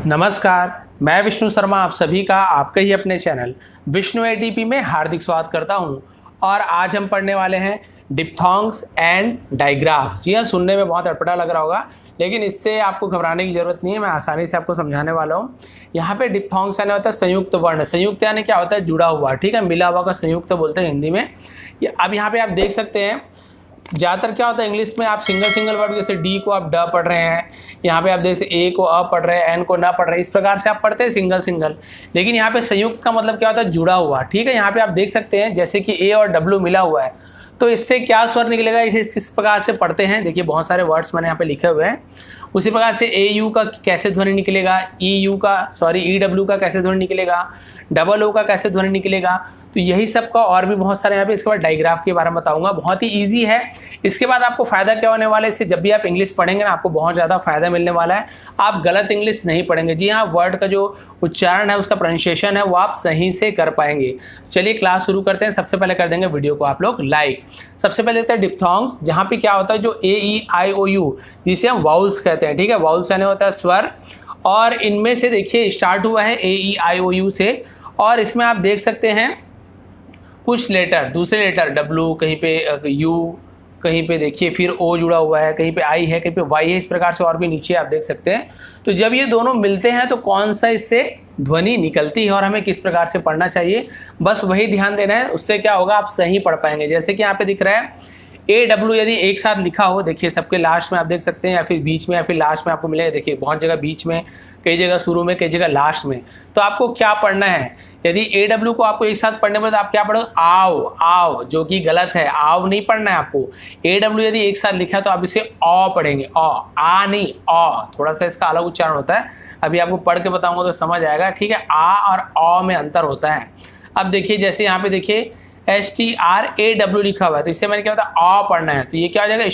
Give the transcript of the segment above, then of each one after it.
नमस्कार, मैं विष्णु शर्मा आप सभी का आपके ही अपने चैनल विष्णु एडीपी में हार्दिक स्वागत करता हूं। और आज हम पढ़ने वाले हैं डिप्थोंग्स एंड डाइग्राफ्स। जी हाँ, सुनने में बहुत अटपटा लग रहा होगा, लेकिन इससे आपको घबराने की जरूरत नहीं है। मैं आसानी से आपको समझाने वाला हूँ। यहाँ पे डिप्थोंग्स यानी होता है संयुक्त वर्ण। संयुक्त यानी क्या होता है? जुड़ा हुआ, ठीक है, मिला हुआ का संयुक्त बोलते हैं हिंदी में। अब यहाँ पे आप देख सकते हैं ज़्यादातर क्या होता है इंग्लिश में, आप सिंगल वर्ड, जैसे डी को आप ड पढ़ रहे हैं, यहाँ पे आप जैसे ए को अ पढ़ रहे हैं, एन को न पढ़ रहे हैं, इस प्रकार से आप पढ़ते हैं सिंगल। लेकिन यहाँ पे संयुक्त का मतलब क्या होता है? जुड़ा हुआ, ठीक है। यहाँ पे आप देख सकते हैं जैसे कि ए और डब्ल्यू मिला हुआ है, तो इससे क्या स्वर निकलेगा, इसे किस प्रकार से पढ़ते हैं। देखिए बहुत सारे वर्ड्स मैंने यहाँ पे लिखे हुए हैं। उसी प्रकार से ए यू का कैसे ध्वनि निकलेगा, ई डब्ल्यू का कैसे ध्वनि निकलेगा, डबल ओ का कैसे ध्वनि निकलेगा। तो यही सब का और भी बहुत सारे यहाँ पे इसके बाद डाइग्राफ के बारे में बताऊंगा। बहुत ही इजी है। इसके बाद आपको फायदा क्या होने वाला है, इससे जब भी आप इंग्लिश पढ़ेंगे ना, आपको बहुत ज़्यादा फायदा मिलने वाला है। आप गलत इंग्लिश नहीं पढ़ेंगे। जी हाँ, वर्ड का जो उच्चारण है, उसका प्रोनाउंसिएशन है, वो आप सही से कर पाएंगे। चलिए क्लास शुरू करते हैं। सबसे पहले कर देंगे वीडियो को आप लोग लाइक। सबसे पहले देखते हैं डिप्थोंग्स, जहाँ पे क्या होता है जो ए ई आई ओ यू, जिसे हम वाउल्स कहते हैं, ठीक है। वाउल्स यानी होता है स्वर, और इनमें से देखिए स्टार्ट हुआ है ए ई आई ओ यू से, और इसमें आप देख सकते हैं कुछ लेटर, दूसरे लेटर डब्ल्यू, कहीं पे यू, कहीं पे देखिए फिर ओ जुड़ा हुआ है, कहीं पे आई है, कहीं पे वाई है, इस प्रकार से और भी नीचे आप देख सकते हैं। तो जब ये दोनों मिलते हैं तो कौन सा इससे ध्वनि निकलती है और हमें किस प्रकार से पढ़ना चाहिए, बस वही ध्यान देना है। उससे क्या होगा, आप सही पढ़ पाएंगे। जैसे कि यहाँ पे दिख रहा है ए डब्ल्यू, यदि एक साथ लिखा हो, देखिए सबके लास्ट में आप देख सकते हैं, या फिर बीच में या फिर लास्ट में आपको मिलेगा। देखिए बहुत जगह बीच में, कई जगह शुरू में, कई जगह लास्ट में। तो आपको क्या पढ़ना है, यदि ए डब्ल्यू को आपको एक साथ पढ़ने में, तो आप क्या पढ़ो, आओ, जो कि गलत है। आओ नहीं पढ़ना है आपको। ए डब्ल्यू यदि एक साथ लिखा है तो आप इसे औ पढ़ेंगे, आ नहीं, औ। थोड़ा सा इसका अलग उच्चारण होता है, अभी आपको पढ़ के बताऊंगा तो समझ आएगा, ठीक है। आ और औ में अंतर होता है। अब देखिए जैसे यहाँ पे देखिए STRAW लिखा हुआ है, तो इससे मैंने क्या बताया, औ पढ़ना है। तो ये क्या हो जाएगा,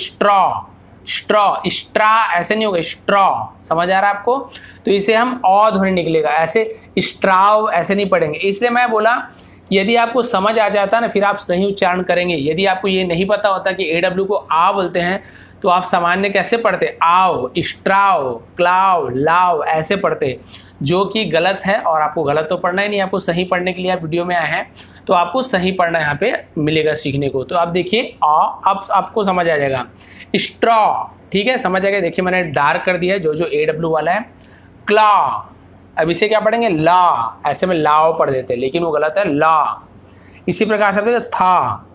स्ट्रा, ऐसे नहीं होगा, स्ट्रॉ। समझ आ रहा है आपको? तो इसे हम अ ध्वनि निकलेगा, ऐसे स्ट्राव ऐसे नहीं पढ़ेंगे। इसलिए मैं बोला यदि आपको समझ आ जाता ना, फिर आप सही उच्चारण करेंगे। यदि आपको ये नहीं पता होता कि ए डब्ल्यू को आ बोलते हैं, तो आप सामान्य कैसे पढ़ते, आओ, स्ट्राव, क्लाव, लाव, ऐसे पढ़ते, जो कि गलत है। और आपको गलत तो पढ़ना ही नहीं, आपको सही पढ़ने के लिए आप वीडियो में आए हैं, तो आपको सही पढ़ना यहाँ पे मिलेगा सीखने को। तो आप देखिए अब आपको समझ आ जाएगा स्ट्रॉ, ठीक है, समझ आ गया। देखिए मैंने डार्क कर दिया है जो ए डब्ल्यू वाला है। क्ला, अब इसे क्या पढ़ेंगे, ला, ऐसे में लाओ पढ़ देते हैं, लेकिन वो गलत है, ला। इसी प्रकार से था,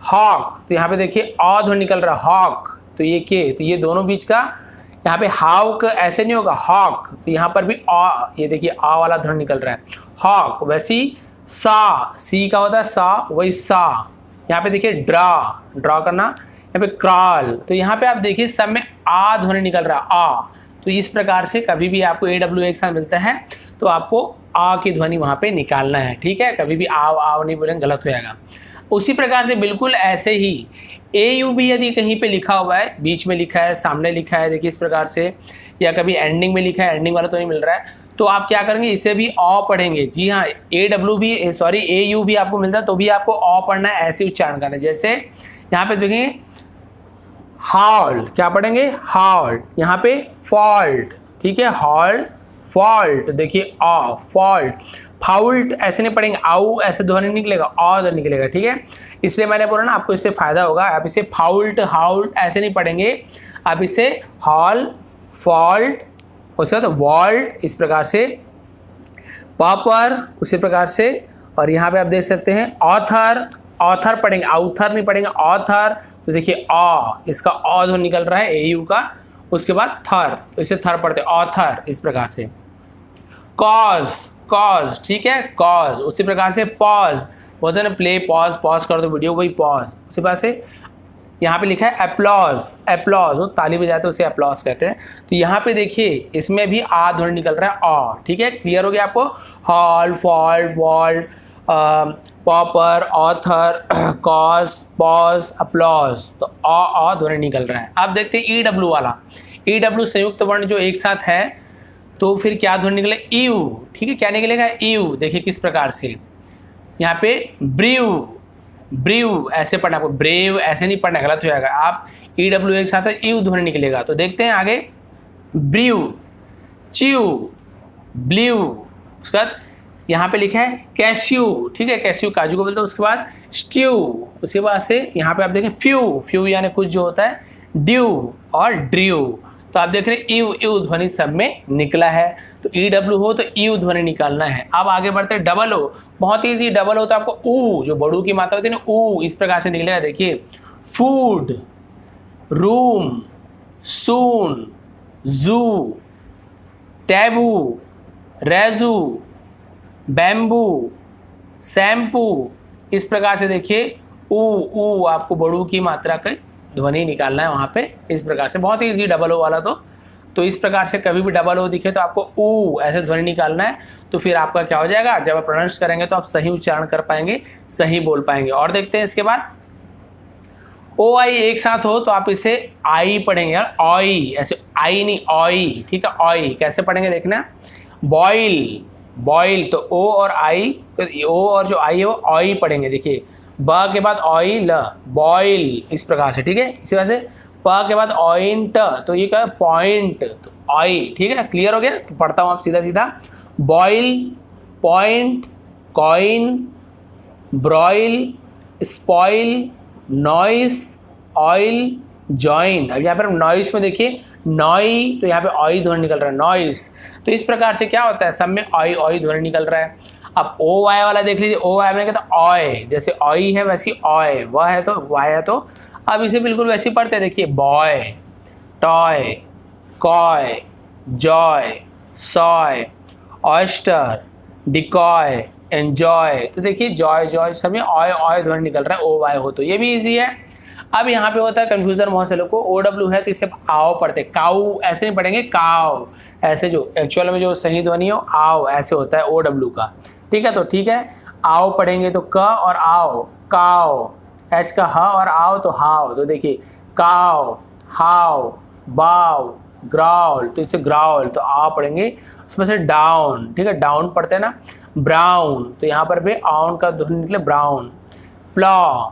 हॉक, तो यहाँ पे देखिए अ ध्वनि निकल रहा है, हॉक। तो ये के, तो ये दोनों बीच का, यहाँ पे हाउक ऐसे नहीं होगा, हॉक। तो यहाँ पर भी अ, ये देखिए आ वाला ध्वनि निकल रहा है, हॉक। वैसी सा, सी का होता है सा, वही सा। यहाँ पे देखिए ड्रा करना, यहाँ पे क्रॉल। तो यहाँ पे आप देखिए सब में आ ध्वनि निकल रहा है, आ। तो इस प्रकार से कभी भी आपको ए डब्ल्यू एक साथ मिलता है तो आपको आ की ध्वनि वहाँ पे निकालना है, ठीक है। कभी भी आओ नहीं बोलेंगे, गलत हो जाएगा। उसी प्रकार से बिल्कुल ऐसे ही ए यू भी यदि कहीं पे लिखा हुआ है, बीच में लिखा है, सामने लिखा है, देखिए इस प्रकार से, या कभी एंडिंग में लिखा है, एंडिंग वाला तो नहीं मिल रहा है, तो आप क्या करेंगे, इसे भी अ पढ़ेंगे। जी हाँ, ए यू भी आपको मिलता है तो भी आपको अ पढ़ना है, ऐसे उच्चारण करना है। जैसे यहाँ पे देखेंगे हॉल, क्या पढ़ेंगे, हॉल। यहाँ पे फॉल्ट, ठीक है, हॉल, फॉल्ट। देखिए अ, फॉल्ट। फाउल्ट ऐसे नहीं पढ़ेंगे, आउ ऐसे ध्वनि निकलेगा, अ ध्वनि निकलेगा, ठीक है। इसलिए मैंने बोला ना आपको इससे फायदा होगा। आप इसे फाउल्ट, हाउल्ट ऐसे नहीं पढ़ेंगे, आप इसे हॉल, फॉल्ट, उसके बाद वॉल्ट, इस प्रकार से, पॉपर उसी प्रकार से। और यहाँ पे आप देख सकते हैं ऑथर पढ़ेंगे, आउथर नहीं पढ़ेंगे, ऑथर। तो देखिए अ, इसका अ ध्वनि निकल रहा है ए यू का। उसके बाद थर, तो इसे थर पढ़ते हैं, ऑथर, इस प्रकार से। कॉज, ठीक है, कॉज। उसी प्रकार से पॉज, बोलते हैं ना प्ले, पॉज कर दो वीडियो, वही पॉज। उसी प्रकार से यहाँ पे लिखा है एप्लॉज, वो ताली बजाते हैं, उसे एप्लॉज कहते हैं। तो यहाँ पे देखिए इसमें भी आ ध्वनि निकल रहा है, अ, ठीक है। क्लियर हो गया आपको? Hall, fault, vault, popper, author, cause, pause, applause. तो अ ध्वनि निकल रहा है। अब देखते हैं ई डब्ल्यू वाला। ई डब्ल्यू संयुक्त वर्ण जो एक साथ है, तो फिर क्या ध्वनि निकले, यू, ठीक है। क्या निकलेगा, यू। देखिए किस प्रकार से, यहाँ पे ब्रीव ऐसे पढ़ना, आपको ब्रेव ऐसे नहीं पढ़ना, गलत हो जाएगा। आप ई डब्ल्यू एक साथ है, यू ध्वनि निकलेगा। तो देखते हैं आगे, ब्रीव, च्यू, ब्लू। उसके बाद यहाँ पे लिखा है कैश्यू, ठीक है, कैश्यू काजू को बोलते हैं। उसके बाद स्ट्यू, उसके बाद से यहाँ पे आप देखें फ्यू, फ्यू यानी कुछ जो होता है, ड्यू और ड्रू। तो आप देख रहे हैं यू यू ध्वनि सब में निकला है, तो ई डब्ल्यू हो तो यू ध्वनि निकालना है। अब आगे बढ़ते हैं डबल ओ, बहुत ईजी। डबल ओ तो आपको ऊ, जो बड़ू की मात्रा होती है ना, ऊ इस प्रकार से निकलेगा। देखिए फूड, रूम, सून, जू, टैबू, रेजू, बैम्बू, शैम्पू, इस प्रकार से देखिए ऊ ऊ आपको बड़ू की मात्रा का ध्वनि निकालना है वहाँ पे। इस प्रकार से बहुत ईजी डबल ओ वाला। तो इस प्रकार से कभी भी डबल ओ दिखे तो आपको ऊ ऐसे ध्वनि निकालना है, तो फिर आपका क्या हो जाएगा, जब आप प्रोनाउंस करेंगे तो आप सही उच्चारण कर पाएंगे, सही बोल पाएंगे। और देखते हैं इसके बाद ओ आई एक साथ हो तो आप इसे आई पढ़ेंगे, ऑई, ऐसे आई नहीं ऑई, ठीक है, ऑई कैसे पढ़ेंगे देखना। बॉइल, बॉइल तो ओ और आई, तो ओ और जो आई है वो ऑई पढ़ेंगे। देखिए ब के बाद ऑयल, बॉइल, इस प्रकार से, ठीक है। इसी वजह से प के बाद ऑइंट, तो ये क्या है, पॉइंट, तो ऑई, ठीक है। क्लियर हो गया। तो पढ़ता हूँ आप सीधा सीधा, boil, point, coin, broil, spoil, noise, oil, join. अब यहाँ पर नॉइस में देखिए नॉई, तो यहाँ पे ऑई ध्वनि निकल रहा है, नॉइस। तो इस प्रकार से क्या होता है, सब में ऑई ऑई ध्वनि निकल रहा है। अब ओ वाई वाला देख लीजिए, ओ वाई में कहता ऑय, जैसे ऑई है वैसी ऑय, वह है तो वाई है, तो अब इसे बिल्कुल वैसे पढ़ते हैं। देखिए boy, toy, coy, Joy, soy, oyster, decoy, enjoy. तो देखिए जॉय जॉय सब में ऑय ऑय ध्वनि निकल रहा है, ओ वाई हो, तो ये भी इजी है। अब यहाँ पे होता है कंफ्यूजन बहुत से लोग को, ओ डब्ल्यू है तो इसे आओ पढ़ते, काऊ ऐसे नहीं पढ़ेंगे, काव ऐसे, जो एक्चुअल में जो सही ध्वनि हो आओ ऐसे होता है ओ डब्ल्यू का, ठीक है। तो ठीक है, आओ पढ़ेंगे तो क और आओ, काव, एच का ह और आओ तो हाव। तो देखिए काव, हाव, बाव, ग्राउल, तो इसे ग्राउल, तो आ पढ़ेंगे। उसमें से डाउन, ठीक है, डाउन पढ़ते हैं ना। ब्राउन, तो यहाँ पर भी आउन का ध्वनि निकले, ब्राउन। फ्लॉ,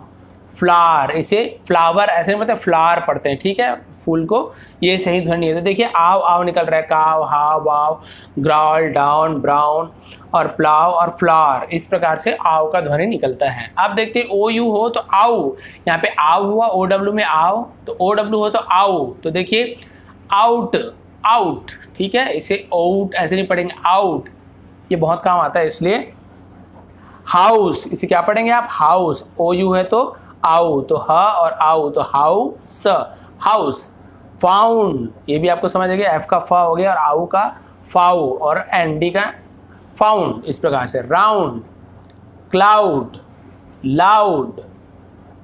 फ्लावर, इसे फ्लावर ऐसे नहीं पढ़ते, फ्लावर पढ़ते हैं, ठीक है, फूल को, ये सही ध्वनि है। तो देखिए आव आव निकल रहा है, काव, हाव, वाव, ग्राउल, डाउन, ब्राउन और प्लाव और फ्लावर, इस प्रकार से आव का ध्वनि निकलता है। अब देखते हैं ओ यू हो तो आउ, यहाँ पे आव हुआ, ओ डब्ल्यू में आओ, तो ओ डब्ल्यू हो तो आउ, तो देखिए आउट, आउट, ठीक है, इसे आउट ऐसे नहीं पढ़ेंगे, आउट, ये बहुत काम आता है इसलिए। हाउस, इसे क्या पढ़ेंगे आप, हाउस, ओ यू है तो आउ, तो ह और आउ, तो हाउस, हाउस। फाउंड, ये भी आपको समझ आ गया, एफ का फ हो गया और आउ का फाउ और एन डी का फाउंड, इस प्रकार से। राउंड, क्लाउड, लाउड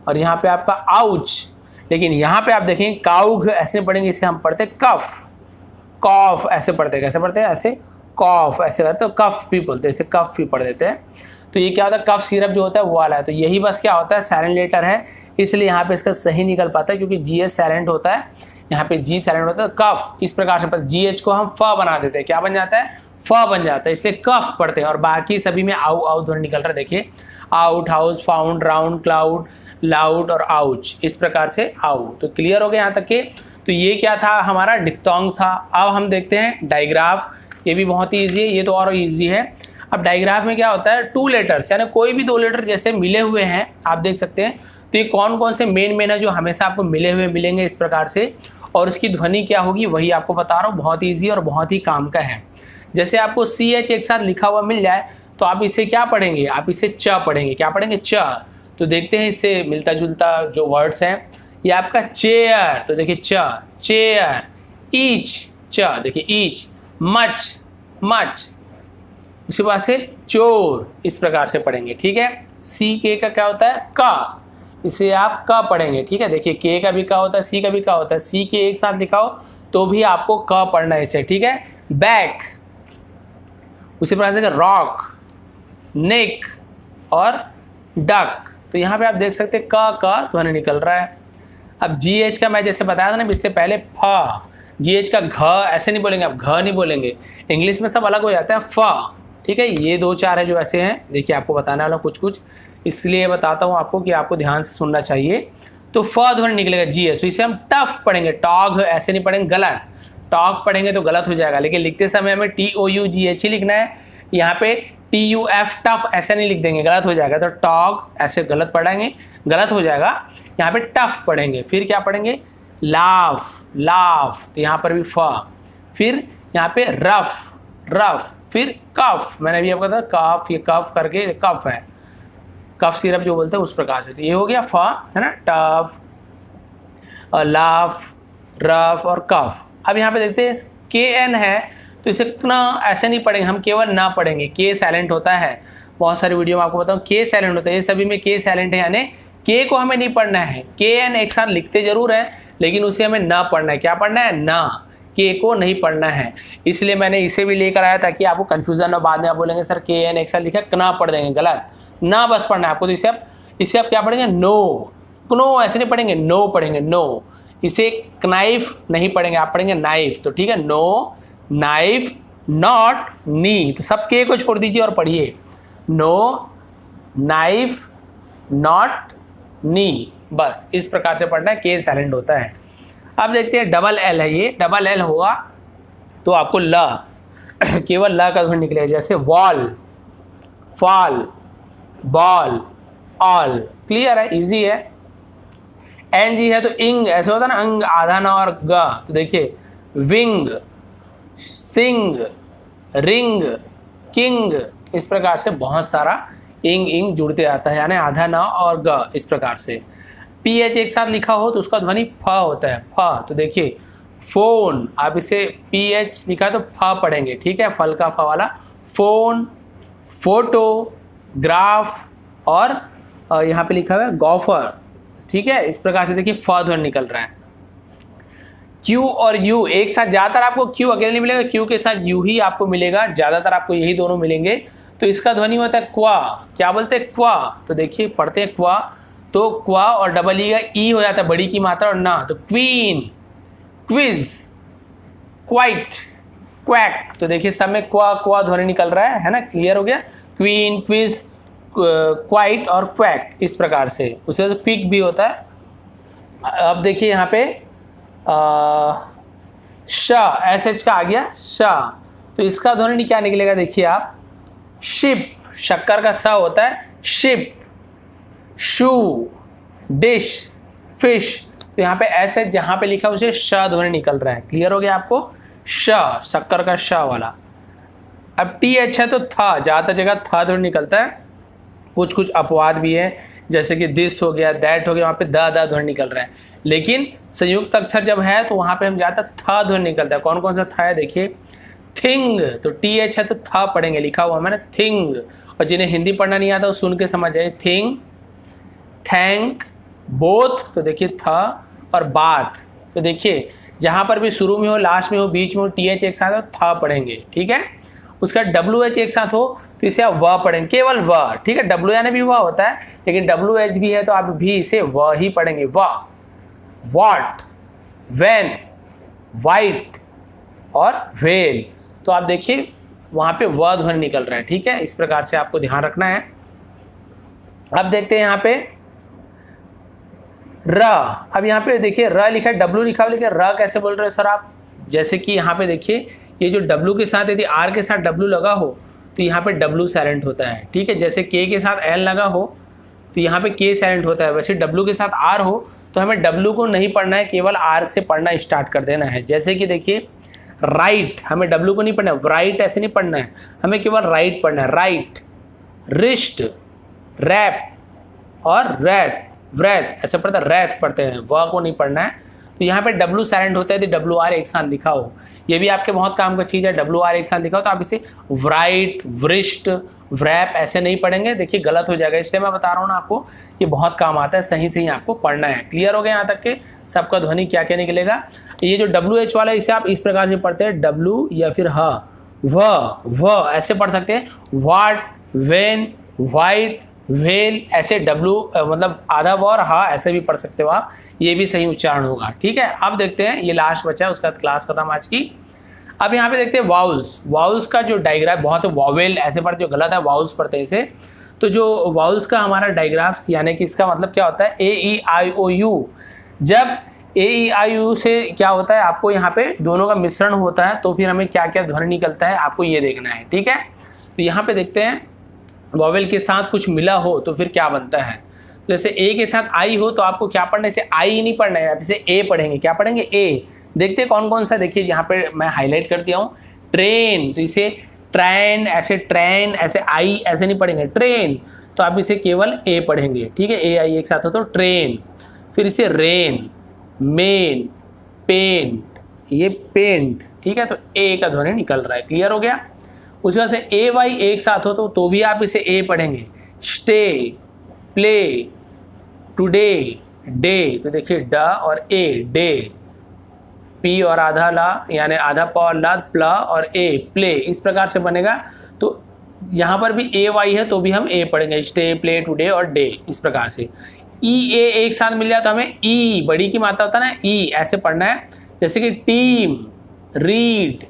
और यहाँ पे आपका आउच। लेकिन यहाँ पे आप देखें काउघ ऐसे नहीं पढ़ेंगे, इसे हम पढ़ते कफ, कॉफ ऐसे पढ़ते, कैसे पढ़ते हैं, ऐसे कॉफ ऐसे करते, तो कफ भी बोलते हैं, इसे कफ भी पढ़ देते हैं। तो ये क्या होता है, कफ सिरप जो होता है वो वाला है। तो यही बस क्या होता है, साइलेंट लेटर है, इसलिए यहाँ पे इसका सही निकल पाता है, क्योंकि जी एच साइलेंट होता है, यहाँ पे जी साइलेंट होता है। कफ इस प्रकार से जी एच को हम फ बना देते हैं, क्या बन जाता है, फ बन जाता है, इसलिए कफ पढ़ते हैं। और बाकी सभी में आउ आउ ध्वनि निकल रहा है, देखिए out, house, found, round, cloud, loud और आउच, इस प्रकार से आउ। तो क्लियर हो गया यहाँ तक के। तो ये क्या था, हमारा डिप्थोंग था। अब हम देखते हैं डायग्राफ, ये भी बहुत ही ईजी है, ये तो और ईजी है। अब डायग्राफ में क्या होता है, टू लेटर्स यानी कोई भी दो लेटर जैसे मिले हुए हैं, आप देख सकते हैं। तो ये कौन कौन से मेन है जो हमेशा आपको मिले हुए मिलेंगे इस प्रकार से, और उसकी ध्वनि क्या होगी वही आपको बता रहा हूँ, बहुत ईजी और बहुत ही काम का है। जैसे आपको सी एच एक साथ लिखा हुआ मिल जाए तो आप इसे क्या पढ़ेंगे, आप इसे च पढ़ेंगे, क्या पढ़ेंगे, च। तो देखते हैं इससे मिलता जुलता जो वर्ड्स हैं, ये आपका चेयर, तो देखिए च, चेयर। ईच, च, देखिए ईच। Much, much. उसके बाद से चोर, इस प्रकार से पढ़ेंगे, ठीक है। सी के का क्या होता है, का, इसे आप क पढ़ेंगे, ठीक है। देखिए के का भी का होता है, सी का भी का होता है, सी के एक साथ लिखा हो तो भी आपको क पढ़ना है इसे, ठीक है। बैक, उसी प्रकार से रॉक, नेक और डक। तो यहाँ पे आप देख सकते हैं क ध्वनि निकल रहा है। अब जी एच का मैं जैसे बताया था ना इससे पहले, फ, जी एच का घ ऐसे नहीं बोलेंगे आप, घ नहीं बोलेंगे, इंग्लिश में सब अलग हो जाता है, फ, ठीक है। ये दो चार है जो ऐसे हैं, देखिए आपको बताने वाला कुछ कुछ, इसलिए बताता हूँ आपको कि आपको ध्यान से सुनना चाहिए। तो फ ध्वनि निकलेगा जी एच, तो इसे हम टफ पढ़ेंगे, टॉग ऐसे नहीं पढ़ेंगे, गलत। टॉक पढ़ेंगे तो गलत हो जाएगा, लेकिन लिखते समय हमें TOUGH ही लिखना है। यहाँ पे TUF टफ ऐसे नहीं लिख देंगे, गलत हो जाएगा। तो टॉक ऐसे गलत पढ़ेंगे, गलत हो जाएगा। यहाँ पे टफ पढ़ेंगे। फिर क्या पढ़ेंगे? लाफ, लाफ, तो यहाँ पर भी फ। फिर यहाँ पे रफ, रफ। फिर कफ, मैंने अभी आपको बताया कफ, ये कफ करके कफ है, कफ सिरप जो बोलते हैं उस प्रकार से। तो ये हो गया फ, है ना, टफ और लाफ, रफ और कफ। अब यहाँ पे देखते हैं KN है, तो इसे न ऐसे नहीं पढ़ेंगे, हम केवल ना पढ़ेंगे। के साइलेंट होता है, बहुत सारी वीडियो में आपको बताऊँ के साइलेंट होता है, ये सभी में के साइलेंट है, यानी के को हमें नहीं पढ़ना है। KN एक साथ लिखते जरूर है, लेकिन उसे हमें ना पढ़ना है। क्या पढ़ना है? ना, के को नहीं पढ़ना है। इसलिए मैंने इसे भी लेकर आया ताकि आपको कंफ्यूजन हो, बाद में आप बोलेंगे सर KN एक साथ लिखा, ना पढ़ देंगे, गलत। ना बस पढ़ना है आपको। तो इसे आप क्या पढ़ेंगे? नो, नो ऐसे नहीं पढ़ेंगे, नो पढ़ेंगे, नो। इसे नाइफ नहीं पढ़ेंगे, आप पढ़ेंगे नाइफ। तो ठीक है, नो, नाइफ, नॉट, नी। तो सब के को छोड़ दीजिए और पढ़िए, नो, नाइफ, नॉट, नी। बस इस प्रकार से पढ़ना है, के साइलेंट होता है। अब देखते हैं डबल एल है, ये डबल एल होगा तो आपको ल, केवल ल का ध्वनि निकलेगा। जैसे wall, fall, ball, all. Clear है, इजी है। NG है तो इंग ऐसे होता है ना, अंग आधा ना और ग। तो देखिए विंग, सिंग, रिंग, किंग, इस प्रकार से बहुत सारा इंग इंग जुड़ते आता है, यानी आधा ना और ग। इस प्रकार से PH एक साथ लिखा हो तो उसका ध्वनि फ होता है, फ। तो देखिए फोन, आप इसे PH लिखा है तो फ पढ़ेंगे, ठीक है, फल का फ वाला। फोन, फोटो, ग्राफ और यहाँ पे लिखा हुआ है गॉफर, ठीक है। इस प्रकार से देखिए फ ध्वनि निकल रहा है। Q और U एक साथ, ज़्यादातर आपको Q अकेले नहीं मिलेगा, Q के साथ U ही आपको मिलेगा, ज़्यादातर आपको यही दोनों मिलेंगे। तो इसका ध्वनि होता है क्वा। क्या बोलते हैं? क्वा। तो देखिए पढ़ते हैं क्वा, तो क्वा और डबल ई का ई हो जाता है, बड़ी की मात्रा और ना। तो क्वीन, क्विज, क्वाइट, क्वैक। तो देखिए सब में क्वा क्वा ध्वनि निकल रहा है ना। क्लियर हो गया? क्वीन, क्विज, क्वाइट और क्वैक, इस प्रकार से। उसे तो क्विक भी होता है। अब देखिए यहाँ पे श, SH का आ गया श, तो इसका ध्वनि क्या निकलेगा? देखिए आप, शिप, शक्कर का स होता है, शिप, शू, डिश, फिश। तो यहाँ पे SH जहाँ पे लिखा उसे श ध्वनि निकल रहा है। क्लियर हो गया आपको? श, शक्कर का श वाला। अब TH है तो थ, ज़्यादातर जगह थ ध्वनि निकलता है। कुछ कुछ अपवाद भी है, जैसे कि दिस हो गया, दैट हो गया, वहाँ पे द ध्वनि निकल रहा है। लेकिन संयुक्त अक्षर जब है तो वहाँ पे हम ज़्यादातर थ ध्वनि निकलता है। कौन कौन सा थ है? देखिए थिंग, तो TH है तो थ पढ़ेंगे, लिखा हुआ मैंने थिंग। और जिन्हें हिंदी पढ़ना नहीं आता वो सुन के समझ जाए, थिंग, थैंक, बोथ, तो देखिए थ, और बात। तो देखिए जहाँ पर भी शुरू में हो, लास्ट में हो, बीच में हो, TH एक साथ हो, थ पढ़ेंगे, ठीक है। उसका WH एक साथ हो तो इसे आप व पढ़ेंगे, केवल व, ठीक है। W यानी भी व होता है, लेकिन WH भी है तो आप भी इसे व ही पढ़ेंगे, व। वॉट, वेन, वाइट और वेल। तो आप देखिए वहाँ पे व ध्वनि निकल रहा है, ठीक है। इस प्रकार से आपको ध्यान रखना है। अब देखते हैं यहाँ पे र। अब यहाँ पे देखिए र लिखा है, W लिखा है, लेकिन र कैसे बोल रहे हो सर आप? जैसे कि यहाँ पे देखिए ये जो W के साथ, यदि R के साथ W लगा हो तो यहाँ पे W साइलेंट होता है, ठीक है। जैसे K के साथ L लगा हो तो यहाँ पे K साइलेंट होता है। वैसे W के साथ R हो तो हमें W को नहीं पढ़ना है, केवल R से पढ़ना स्टार्ट कर देना है। जैसे कि देखिए राइट, हमें W को नहीं पढ़ना है, राइट ऐसे नहीं पढ़ना है, हमें केवल राइट पढ़ना है, राइट। रिस्ट, रैप और रैथ, व्रैथ ऐसे पढ़ता है, रैथ पढ़ते हैं, व को नहीं पढ़ना है। तो यहाँ पे W साइलेंट होता है यदि WR एक साथ लिखा हो। ये भी आपके बहुत काम का चीज़ है, WR एक साथ लिखा हो तो आप इसे व्राइट, वृष्ट, व्रैप ऐसे नहीं पढ़ेंगे, देखिए गलत हो जाएगा। इसलिए मैं बता रहा हूँ ना आपको, ये बहुत काम आता है, सही सही आपको पढ़ना है। क्लियर हो गया यहाँ तक के? सबका ध्वनि क्या क्या निकलेगा? ये जो WH वाला है इसे आप इस प्रकार से पढ़ते हैं, W या फिर ह, व ऐसे पढ़ सकते हैं, वाट, वेन, वाइट, वेल, ऐसे W मतलब आधा व और हा ऐसे भी पढ़ सकते हो आप, ये भी सही उच्चारण होगा, ठीक है। अब देखते हैं, ये लास्ट बचा है, उसका क्लास खत्म आज की। अब यहाँ पे देखते हैं वाउल्स। वाउल्स का जो डायग्राफ, बहुत वावेल ऐसे पढ़ते, जो गलत है वाउल्स पढ़ते हैं इसे। तो जो वाउल्स का हमारा डायग्राफ्स, यानी कि इसका मतलब क्या होता है, A, E, I, O, U। जब ए ई आई यू से क्या होता है, आपको यहाँ पे दोनों का मिश्रण होता है तो फिर हमें क्या क्या ध्वनि निकलता है आपको ये देखना है, ठीक है। तो यहाँ पे देखते हैं वॉवेल के साथ कुछ मिला हो तो फिर क्या बनता है। तो जैसे ए के साथ आई हो तो आपको क्या पढ़ना है, इसे आई नहीं पढ़ना है, आप इसे ए पढ़ेंगे। क्या पढ़ेंगे, ए। देखते हैं कौन कौन सा, देखिए यहाँ पे मैं हाईलाइट कर दिया हूँ। ट्रेन, तो इसे ट्रेन ऐसे आई ऐसे नहीं पढ़ेंगे, ट्रेन, तो आप इसे केवल ए पढ़ेंगे, ठीक है। ए आई एक साथ हो तो ट्रेन। फिर इसे रेन, मेन, पेंट, ये पेंट, ठीक है। तो ए का ध्वनि निकल रहा है, क्लियर हो गया। उसके बाद से ए वाई एक साथ हो तो भी आप इसे ए पढ़ेंगे। स्टे, प्ले, टुडे, डे, तो देखिए ड और ए, डे। पी और आधा ला यानी आधा प और ला, प्ला और ए, प्ले, इस प्रकार से बनेगा। तो यहाँ पर भी ए वाई है तो भी हम ए पढ़ेंगे, स्टे, प्ले, टुडे और डे, इस प्रकार से। ई ए एक साथ मिल जाए तो हमें ई, बड़ी की मात्रा होता है ना, ई ऐसे पढ़ना है। जैसे कि टीम, रीड,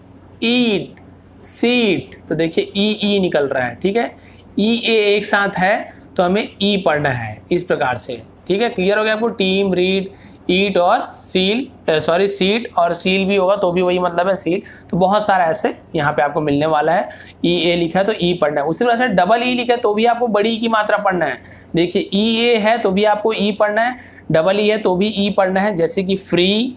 ईट, सीट, तो देखिए ई निकल रहा है, ठीक है। ई ए एक साथ है तो हमें ई पढ़ना है, इस प्रकार से, ठीक है। क्लियर हो गया आपको। टीम, रीड, ईट और सीट और सील भी होगा तो भी वही मतलब है, सील। तो बहुत सारा ऐसे यहाँ पे आपको मिलने वाला है। ई ए लिखा है तो ई पढ़ना है। उसी तरह से डबल ई लिखा है तो भी आपको बड़ी की मात्रा पढ़ना है। देखिए ई ए है तो भी आपको ई पढ़ना है, डबल ई है तो भी ई पढ़ना है। जैसे कि फ्री,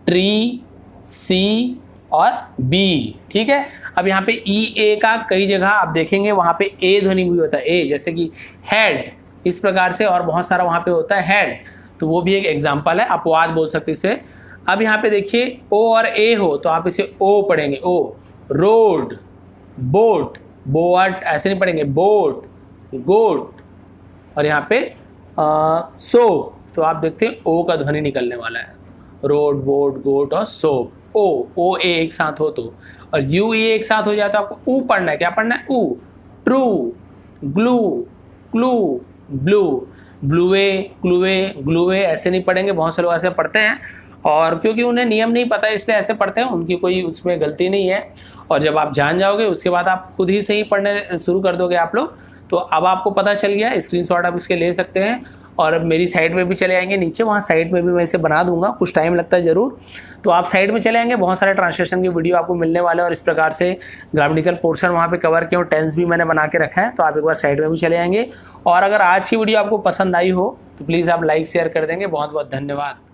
ट्री, सी और बी, ठीक है। अब यहाँ पे ई ए का कई जगह आप देखेंगे वहाँ पे ए ध्वनि भी होता है, ए, जैसे कि हेड, इस प्रकार से, और बहुत सारा वहाँ पे होता है हेड, तो वो भी एक एग्जाम्पल है, अपवाद बोल सकते इसे। अब यहाँ पे देखिए ओ और ए हो तो आप इसे ओ पढ़ेंगे, ओ। रोड, बोट, बोट ऐसे नहीं पढ़ेंगे, बोट, गोट, और यहाँ पे सो, तो आप देखते हैं ओ का ध्वनि निकलने वाला है। रोड, बोट, गोट और सो, ओ ए एक साथ हो तो। और यू ए एक साथ हो जाए तो आपको ऊ पढ़ना है। क्या पढ़ना है, ऊ। ट्रू, ग्लू, क्लू, ब्लू, ब्लूए, क्लूए, ग्लूए ऐसे नहीं पढ़ेंगे, बहुत से लोग ऐसे पढ़ते हैं और क्योंकि उन्हें नियम नहीं पता है इसलिए ऐसे पढ़ते हैं, उनकी कोई उसमें गलती नहीं है। और जब आप जान जाओगे उसके बाद आप खुद ही से ही पढ़ने शुरू कर दोगे आप लोग। तो अब आपको पता चल गया, स्क्रीनशॉट आप इसके ले सकते हैं और मेरी साइट में भी चले आएंगे नीचे, वहाँ साइट में भी मैं इसे बना दूंगा, कुछ टाइम लगता है ज़रूर। तो आप साइट में चले आएंगे, बहुत सारे ट्रांसलेशन की वीडियो आपको मिलने वाले हैं और इस प्रकार से ग्रामेटिकल पोर्शन वहाँ पे कवर किया और टेंस भी मैंने बना के रखा है। तो आप एक बार साइट में भी चले आएंगे। और अगर आज की वीडियो आपको पसंद आई हो तो प्लीज़ आप लाइक शेयर कर देंगे। बहुत बहुत धन्यवाद।